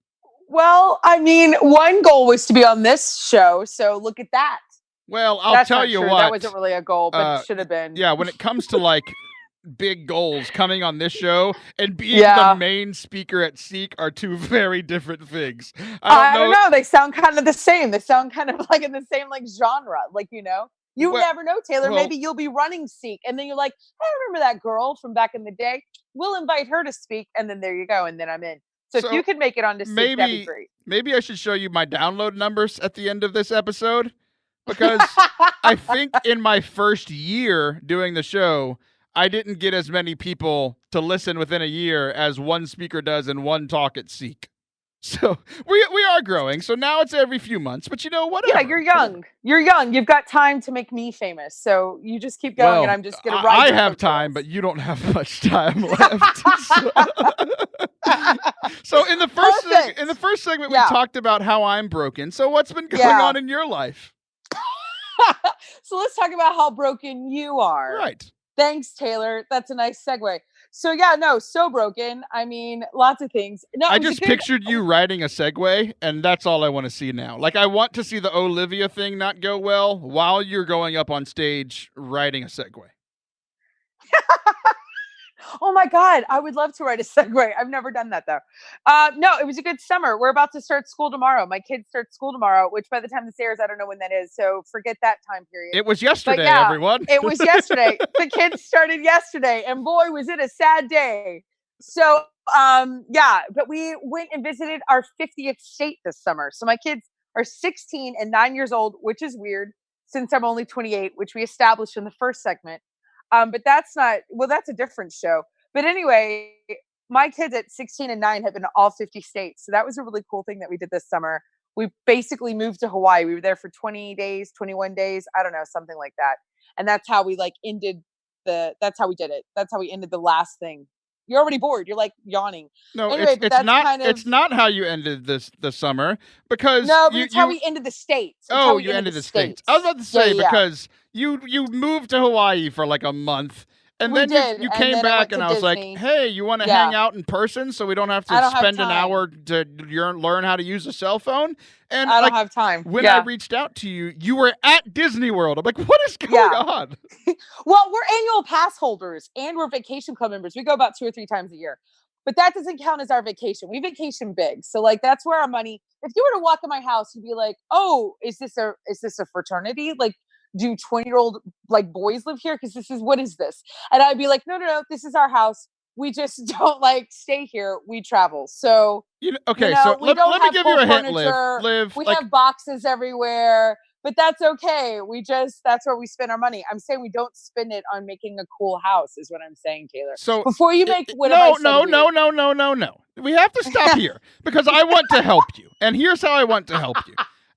Well, I mean, one goal was to be on this show, so look at that. Well, I'll tell you what. That wasn't really a goal, but it should have been. Yeah, when it comes to like big goals, coming on this show and being the main speaker at Seek are two very different things. I don't know. They sound kind of the same. They sound kind of like in the same like genre. Like, you never know, Taylor. Maybe you'll be running Seek and then you're like, "I remember that girl from back in the day. We'll invite her to speak." And then there you go. And then I'm in. So if you could make it on to Seek, that'd be great. Maybe I should show you my download numbers at the end of this episode, because I think in my first year doing the show, I didn't get as many people to listen within a year as one speaker does in one talk at Seek. So we are growing. So now it's every few months, but whatever. Yeah, you're young. You're young. You've got time to make me famous. So you just keep going, and I'm just going to ride. I have time, but you don't have much time left. So in the first segment, we talked about how I'm broken. So what's been going on in your life? So let's talk about how broken you are. Right. Thanks, Taylor. That's a nice segue. So so broken. I mean, lots of things. No, I just pictured you riding a Segway, and that's all I want to see now. Like, I want to see the Olivia thing not go well while you're going up on stage riding a Segway. Oh my God, I would love to ride a Segway. I've never done that though. No, it was a good summer. We're about to start school tomorrow. My kids start school tomorrow, which by the time this airs, I don't know when that is. So forget that time period. It was yesterday, everyone. It was yesterday. The kids started yesterday, and boy, was it a sad day. So, but we went and visited our 50th state this summer. So my kids are 16 and 9 years old, which is weird since I'm only 28, which we established in the first segment. But that's a different show. But anyway, my kids at 16 and 9 have been to all 50 states. So that was a really cool thing that we did this summer. We basically moved to Hawaii. We were there for 20 days, 21 days. I don't know, something like that. And that's how we that's how we did it. That's how we ended the last thing. You're already bored. You're like yawning. No, anyway, it's not how you ended the summer, because it's how we ended the states. You ended the states. I was about to say because you moved to Hawaii for like a month And We then did, you and came then I back went and to I was Disney. like, hey, you want to Yeah. hang out in person so we don't have I to don't have spend an time. hour to learn how to use a cell phone? And I don't like, have time. when I reached out to you, you were at Disney World. I'm like, what is going on? Well, we're annual pass holders and we're vacation club members. We go about 2 or 3 times a year. But that doesn't count as our vacation. We vacation big. So like that's where our money, if you were to walk in my house, you'd be like, "Oh, is this a fraternity? Like do 20-year-old like boys live here? Because what is this?" And I'd be like, no, this is our house. We just don't like stay here. We travel. So So we don't let me have give you cool a hint, furniture. Liv. We Like, have boxes everywhere, but that's okay. That's where we spend our money. I'm saying we don't spend it on making a cool house, is what I'm saying, Taylor. so before you make whatever I said weird. No. We have to stop here because I want to help you, and here's how I want to help you.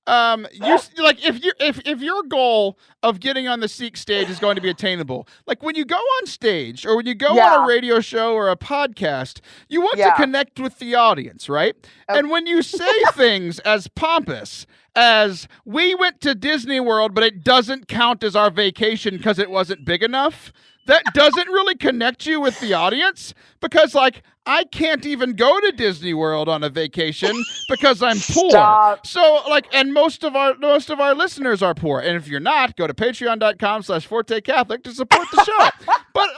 You like if your goal of getting on the Seek stage is going to be attainable, like when you go on stage or when you go on a radio show or a podcast, you want to connect with the audience, right? Okay. And when you say things as pompous as "we went to Disney World, but it doesn't count as our vacation because it wasn't big enough," that doesn't really connect you with the audience, because like I can't even go to Disney World on a vacation because I'm poor. Stop. So like, and most of our listeners are poor. And if you're not, go to patreon.com/Forte Catholic to support the show. But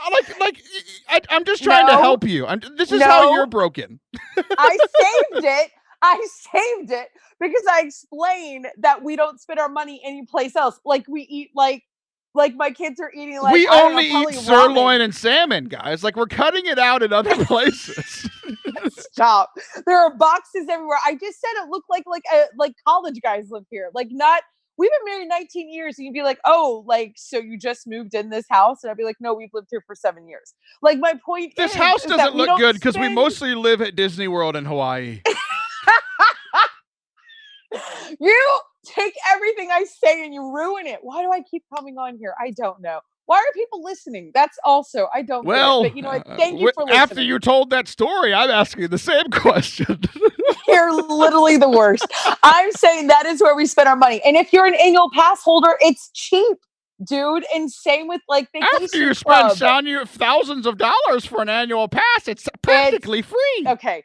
I'm just trying to help you. This is how you're broken. I saved it because I explained that we don't spend our money anyplace else. Like we eat like my kids are eating like we only eat sirloin ramen and salmon, guys. Like we're cutting it out in other places. Stop. There are boxes everywhere. I just said it looked like college guys live here. Like not. We've been married 19 years, and you'd be like, "Oh, like so you just moved in this house?" And I'd be like, "No, we've lived here for 7 years." Like my point this is, house doesn't look good because we spend... mostly live at Disney World in Hawaii. You take everything I say and you ruin it. Why do I keep coming on here? I don't know. Why are people listening? That's also, I don't know. But you know what? Thank you for listening. After you told that story, I'm asking the same question. You're literally the worst. I'm saying that is where we spend our money. And if you're an annual pass holder, it's cheap, dude. And same with like vacation after you spend thousands of dollars for an annual pass, it's practically free. Okay.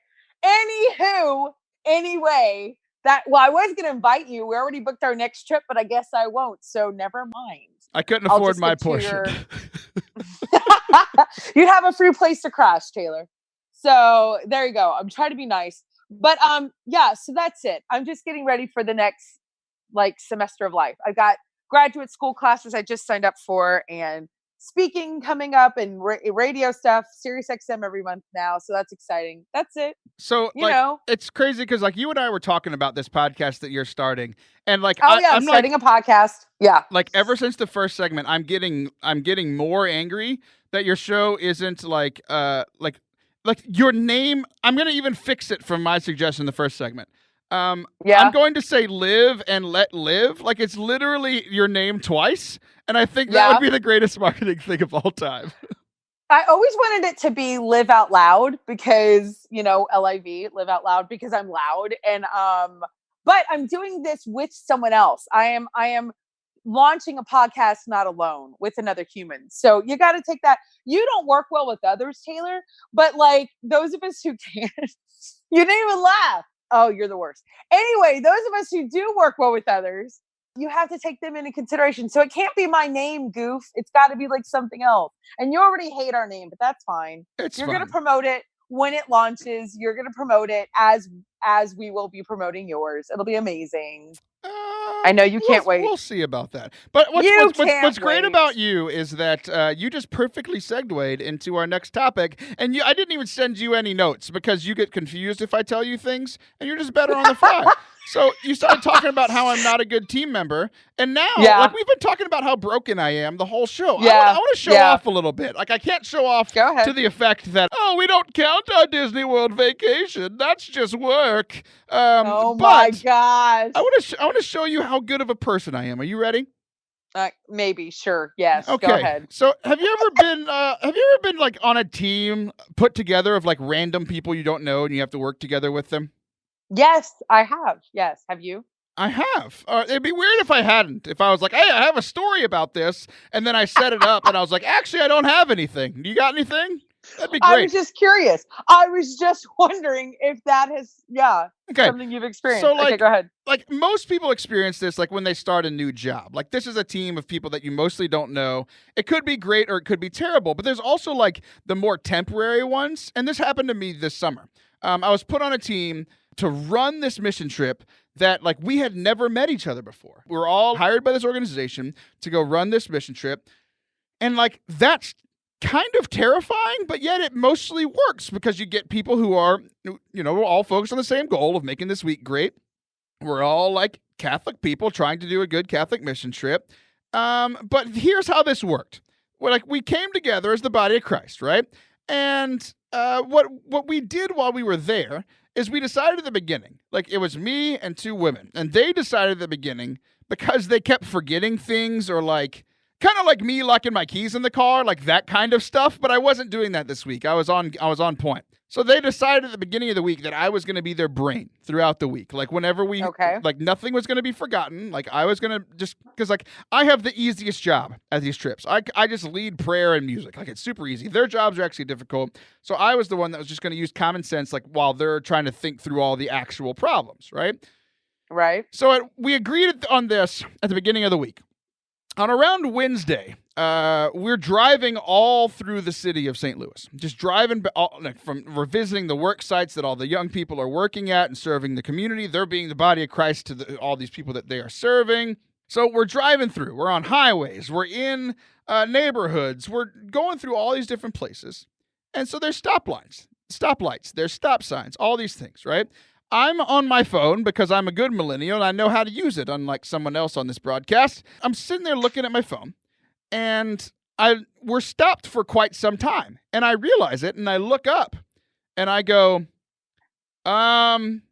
Anyway, I was going to invite you. We already booked our next trip, but I guess I won't. So never mind. I couldn't afford my portion. You'd have a free place to crash, Taylor. So there you go. I'm trying to be nice. But so that's it. I'm just getting ready for the next semester of life. I've got graduate school classes I just signed up for, and speaking coming up, and radio stuff, Sirius XM every month now. So that's exciting. That's it. So it's crazy because you and I were talking about this podcast that you're starting, and I'm starting a podcast. Yeah. Like ever since the first segment, I'm getting more angry that your show isn't like your name. I'm gonna even fix it from my suggestion in the first segment. I'm going to say live and let live. Like it's literally your name twice. And I think that would be the greatest marketing thing of all time. I always wanted it to be live out loud because, LIV, live out loud, because I'm loud. And, but I'm doing this with someone else. I am launching a podcast, not alone, with another human. So you got to take that. You don't work well with others, Taylor, but those of us who can, you didn't even laugh. Oh, you're the worst. Anyway, those of us who do work well with others, you have to take them into consideration. So it can't be my name, goof. It's got to be something else. And you already hate our name, but that's fine. You're going to promote it when it launches. You're going to promote it as we will be promoting yours. It'll be amazing. I know you can't wait. We'll see about that. But what's great about you is that you just perfectly segued into our next topic. And I didn't even send you any notes because you get confused if I tell you things, and you're just better on the fly. So you started talking about how I'm not a good team member, and now we've been talking about how broken I am the whole show. I want to show off a little bit. I can't show off to the effect that we don't count our Disney World vacation. That's just work. My gosh! I want to show you how good of a person I am. Are you ready? Maybe, sure, yes. Okay. Go ahead. So, have you ever been on a team put together of random people you don't know and you have to work together with them? Yes, I have. Yes, have you? I have. It'd be weird if I hadn't. If I was like, hey, I have a story about this, and then I set it up, and I was like, actually, I don't have anything. Do you got anything? That'd be great. I was just curious. I was just wondering if that has, something you've experienced. So, okay, go ahead. Like most people experience this, like when they start a new job. Like this is a team of people that you mostly don't know. It could be great or it could be terrible, but there's also like the more temporary ones. And this happened to me this summer. I was put on a team to run this mission trip that like we had never met each other before. We were all hired by this organization to go run this mission trip. And like that's kind of terrifying, but yet it mostly works because you get people who are, we're all focused on the same goal of making this week great. We're all like Catholic people trying to do a good Catholic mission trip. But here's how this worked. We came together as the body of Christ, right? And what we did while we were there is we decided at the beginning, like it was me and two women, and they decided at the beginning because they kept forgetting things or like kind of like me locking my keys in the car, like that kind of stuff. But I wasn't doing that this week. I was on point. So they decided at the beginning of the week that I was going to be their brain throughout the week. Like whenever like nothing was going to be forgotten. Like I was going to just, because like I have the easiest job at these trips. I just lead prayer and music. Like it's super easy. Their jobs are actually difficult. So I was the one that was just going to use common sense, like while they're trying to think through all the actual problems, right? Right. So we agreed on this at the beginning of the week. On around Wednesday, we're driving all through the city of St. Louis. Just driving we're visiting the work sites that all the young people are working at and serving the community. They're being the body of Christ to all these people that they are serving. So we're driving through. We're on highways. We're in neighborhoods. We're going through all these different places. And so there's stoplights, there's stop signs, all these things, right? I'm on my phone because I'm a good millennial and I know how to use it, unlike someone else on this broadcast. I'm sitting there looking at my phone, and we're stopped for quite some time. And I realize it, and I look up, and I go,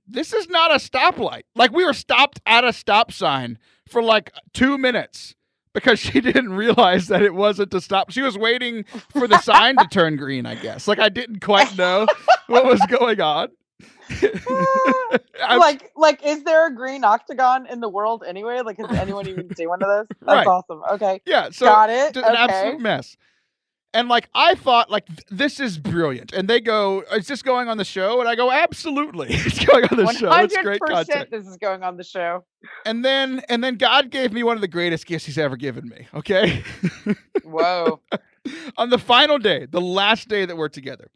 this is not a stoplight. Like, we were stopped at a stop sign for like 2 minutes because she didn't realize that it wasn't a stop. She was waiting for the sign to turn green, I guess. Like, I didn't quite know what was going on. like is there a green octagon in the world anyway? Like, has anyone even seen one of those? That's awesome. Okay. Yeah. So got it. An absolute mess. And like I thought, like this is brilliant. And they go, "Is this going on the show?" And I go, "Absolutely, it's going on the show. It's great content. This is going on the show." And then God gave me one of the greatest gifts He's ever given me. Okay. Whoa. On the final day, the last day that we're together,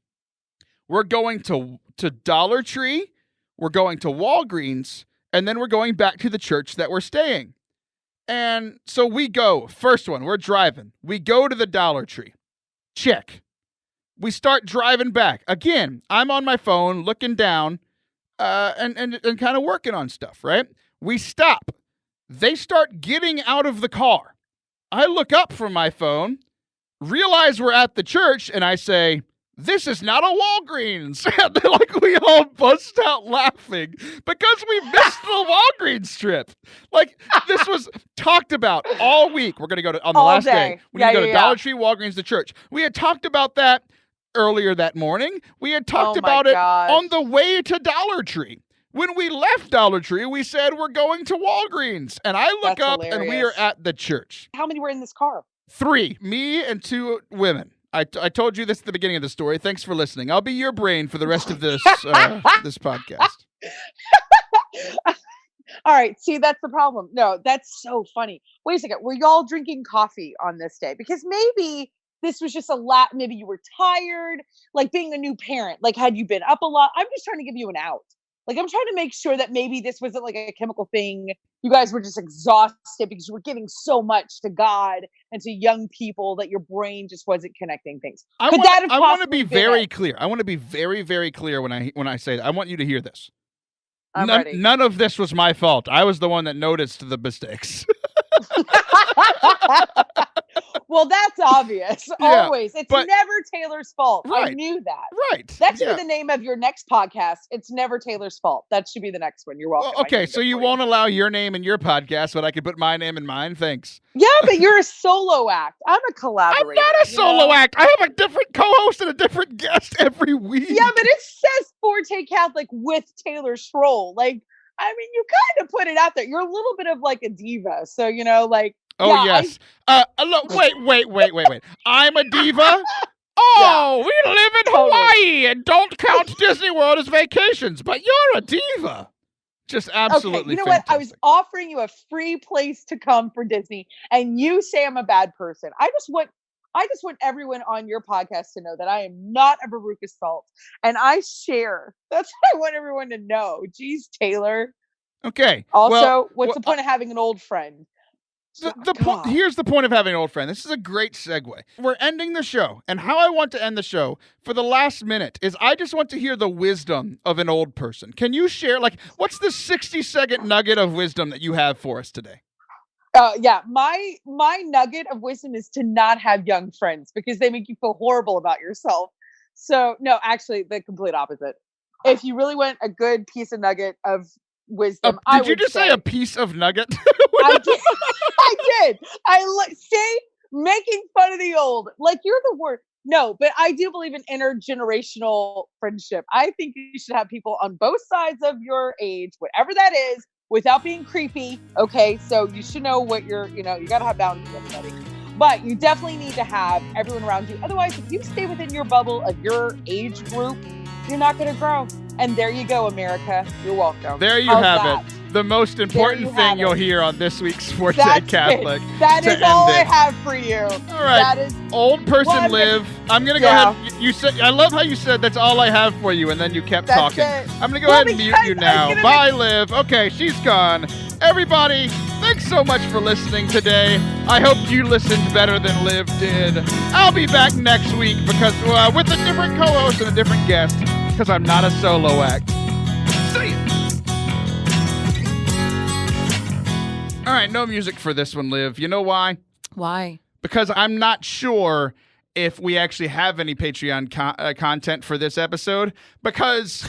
we're going to Dollar Tree, we're going to Walgreens, and then we're going back to the church that we're staying. And so we go, first one, we're driving. We go to the Dollar Tree. Check. We start driving back. Again, I'm on my phone looking down and kind of working on stuff, right? We stop. They start getting out of the car. I look up from my phone, realize we're at the church, and I say, "This is not a Walgreens." And like we all bust out laughing because we missed the Walgreens trip. Like this was talked about all week. We're going to go to on the last day. We need to go to Dollar Tree, Walgreens, the church. We had talked about that earlier that morning. We had talked about it on the way to Dollar Tree. When we left Dollar Tree, we said we're going to Walgreens. And I look up and we are at the church. How many were in this car? 3, me and 2 women. I told you this at the beginning of the story. Thanks for listening. I'll be your brain for the rest of this this podcast. All right. See, that's the problem. No, that's so funny. Wait a second. Were y'all drinking coffee on this day? Because maybe this was just maybe you were tired, like being a new parent. Like, had you been up a lot? I'm just trying to give you an out. Like, I'm trying to make sure that maybe this wasn't like a chemical thing. You guys were just exhausted because you were giving so much to God and to young people that your brain just wasn't connecting things. I want to be very clear. I want to be very, very clear when I say that. I want you to hear this. None of this was my fault. I was the one that noticed the mistakes. Well, that's obvious. Yeah, always. It's never Taylor's fault. Right, I knew that. Right. That should be the name of your next podcast. It's never Taylor's fault. That should be the next one. You're welcome. Well, okay, so you won't allow your name in your podcast, but I can put my name in mine? Thanks. Yeah, but you're a solo act. I'm a collaborator. I'm not a solo act. I have a different co-host and a different guest every week. Yeah, but it says Forte Catholic with Taylor Schroll. Like, I mean, you kind of put it out there. You're a little bit of like a diva. So, like. Oh, yeah, yes. Look, wait. I'm a diva? Oh, we live in Hawaii and don't count Disney World as vacations, but you're a diva. Just absolutely okay, you know fantastic. what? I was offering you a free place to come for Disney, and you say I'm a bad person. I just want everyone on your podcast to know that I am not a Veruca Salt, and I share. That's what I want everyone to know. Geez, Taylor. Okay. Also, what's the point of having an old friend? Here's the point of having an old friend. This is a great segue. We're ending the show, and how I want to end the show for the last minute is I just want to hear the wisdom of an old person. Can you share, what's the 60-second nugget of wisdom that you have for us today? Yeah, my nugget of wisdom is to not have young friends because they make you feel horrible about yourself. So, no, actually, the complete opposite. If you really want a good piece of nugget of wisdom, did you just say a piece of nugget? I did. See, making fun of the old. Like, you're the worst. No, but I do believe in intergenerational friendship. I think you should have people on both sides of your age, whatever that is, without being creepy. Okay, so you should know what you got to have boundaries, everybody. But you definitely need to have everyone around you. Otherwise, if you stay within your bubble of your age group, you're not going to grow. And there you go, America. You're welcome. There you have it. The most important thing you'll hear on this week's Forte Catholic. That is all I have for you. All right. That is old person Liv. I'm going to go ahead. You said, I love how you said that's all I have for you, and then you kept talking. I'm going to go ahead and mute you now. Bye, Liv. Okay, she's gone. Everybody, thanks so much for listening today. I hope you listened better than Liv did. I'll be back next week because with a different co-host and a different guest because I'm not a solo act. See ya. All right, no music for this one, Liv. You know why? Why? Because I'm not sure if we actually have any Patreon content for this episode because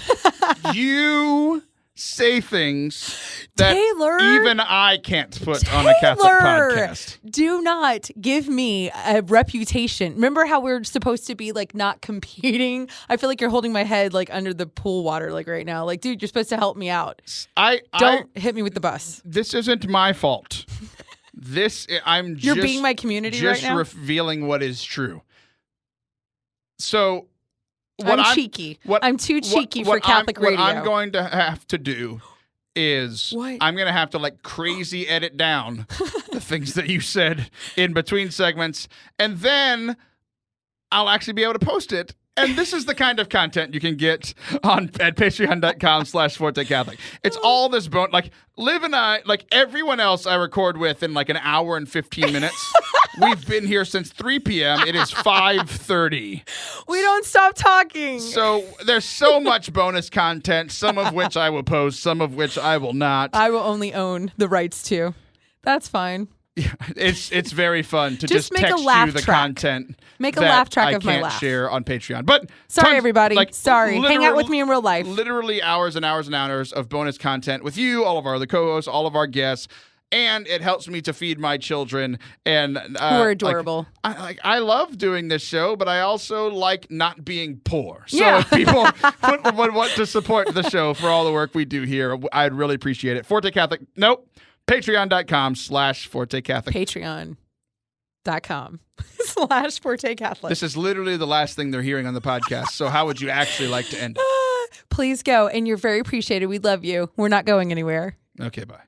you say things that even I can't put on a Catholic podcast. Do not give me a reputation. Remember how we're supposed to be not competing? I feel like you're holding my head under the pool water right now. Dude, you're supposed to help me out. Don't hit me with the bus. This isn't my fault. You're being my community right now? Just revealing what is true. So I'm cheeky. I'm too cheeky for Catholic radio. What I'm going to have to do is I'm going to have to crazy edit down the things that you said in between segments, and then I'll actually be able to post it. And this is the kind of content you can get at patreon.com/Forte Catholic. It's all this Liv and I, everyone else I record with in an hour and 15 minutes. We've been here since 3 p.m. It is 5:30. We don't stop talking. So there's so much bonus content, some of which I will post, some of which I will not. I will only own the rights to. That's fine. Yeah, it's very fun to just make text a laugh you the track. content. Make a laugh track of my I laugh. can't share on Patreon. But sorry, everybody. Sorry. Hang out with me in real life. Literally hours and hours and hours of bonus content with you, all of our other co-hosts, all of our guests. And it helps me to feed my children. And who are adorable. I love doing this show, but I also like not being poor. So if people would want to support the show for all the work we do here, I'd really appreciate it. Forte Catholic. Nope. Patreon.com/Forte Catholic. Patreon.com/Forte Catholic. This is literally the last thing they're hearing on the podcast. So how would you actually like to end it? Please go. And you're very appreciated. We love you. We're not going anywhere. Okay, bye.